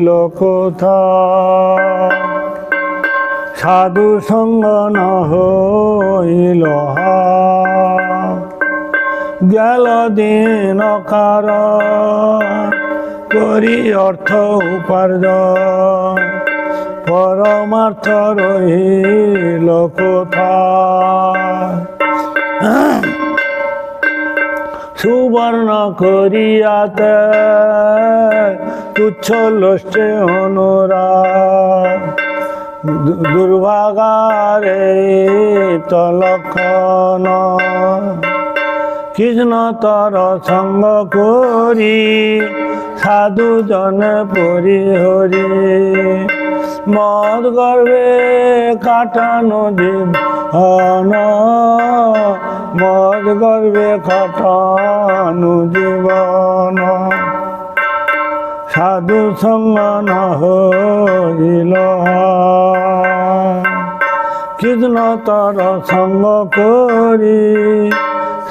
লোকথা সাধু সঙ্গ ন হইল গেল দিন কারণ করি অর্থ উপার্জন পরমার্থ রহিল কোথা সুবর্ণ করিয়াতে তুচ্ছ লোষ্টে অনুরাগ দুর্ভাগারে তলক্ষণ কৃষ্ণ তর সঙ্গ করি সাধু জনে পরিহরি মদ গর্বে কাটানো জীবন মদ গর্বে কাটানো জীবন সাধু সঙ্গ ন হইল কৃষ্ণ তর সঙ্গ করি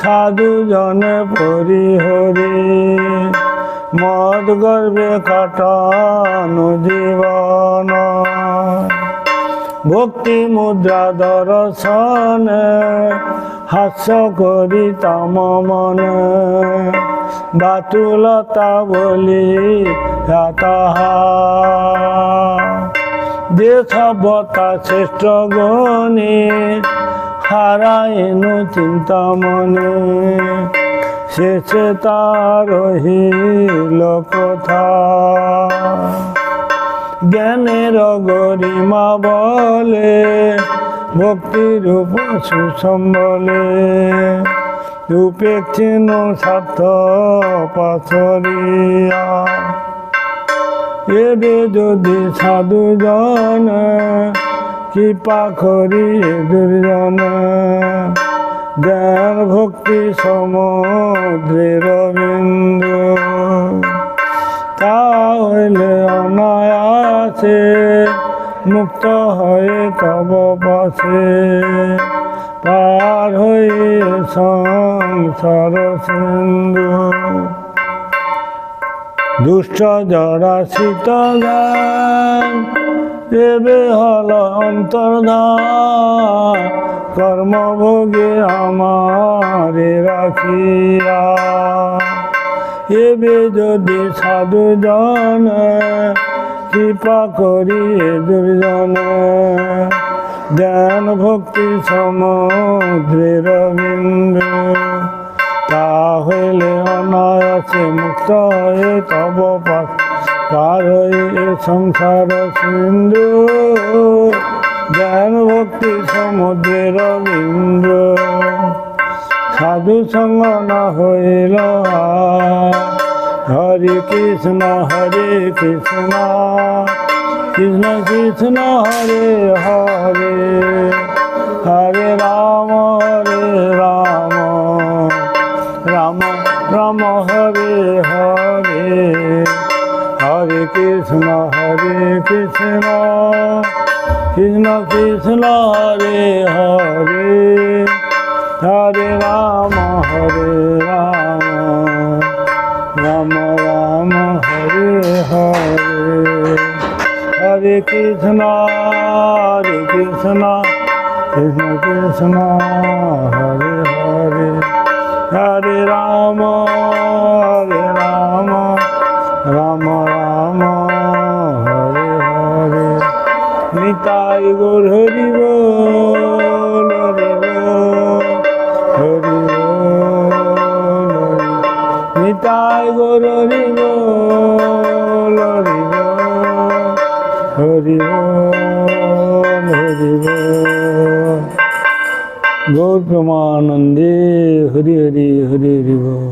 সাধু জনে পরিহরি মদ গর্বে কাটানো জীবন ভক্তি মুদ্রা দর্শনে হাস্য করি তম মনে বাতুলতা বলি তাহা যে সভ্যতা শ্রেষ্ঠ গণে হারাইনু চিন্তা মনে শেষে তার রহিল কোথা জ্ঞানের গরিমা বলে ভক্তির সুসম্বলে উপেক্ষিণ স্বার্থ পাথরিয়া এবে যদি সাধু জন কৃপা করি দুর্জন জ্ঞান ভক্তি সমুদ্রের বিন্দু তা হইলে অনায়াসে মুক্ত হয়ে তব পাশে পার হয়ে সংসার সিন্ধু দুষ্ট জরাসিত জ্ঞান এবে হল অন্তর্ধান কর্মভোগে আমারে রাখিয়া এবে যদি সাধু জন কৃপা করি দুর্জন জ্ঞান ভক্তি সমুদ্রের বিন্দু তা হইলে অনায়াসে মুক্ত হয়ে তব পার হয়ে সংসার সিন্ধু জ্ঞান ভক্তি সমুদ্রের বিন্দু সাধু সঙ্গ ন হইল হরে কৃষ্ণ কৃষ্ণ কৃষ্ণ হরে হরে হরে রাম রাম রাম হরে হরে হরে কৃষ্ণ কৃষ্ণ কৃষ্ণ হরে হরে হরে রাম রাম রাম হরে হরে হরে কৃষ্ণ কৃষ্ণ কৃষ্ণ হরে হরে হরে রাম রাম রাম হরে হরে নিতাই গৌর হরি বল হরি বল হরি বল নিতাই গৌর হরি বল হরি বল হরি বল হরি বল গৌর প্রেমানন্দে হরি হরি হরি হরি বল।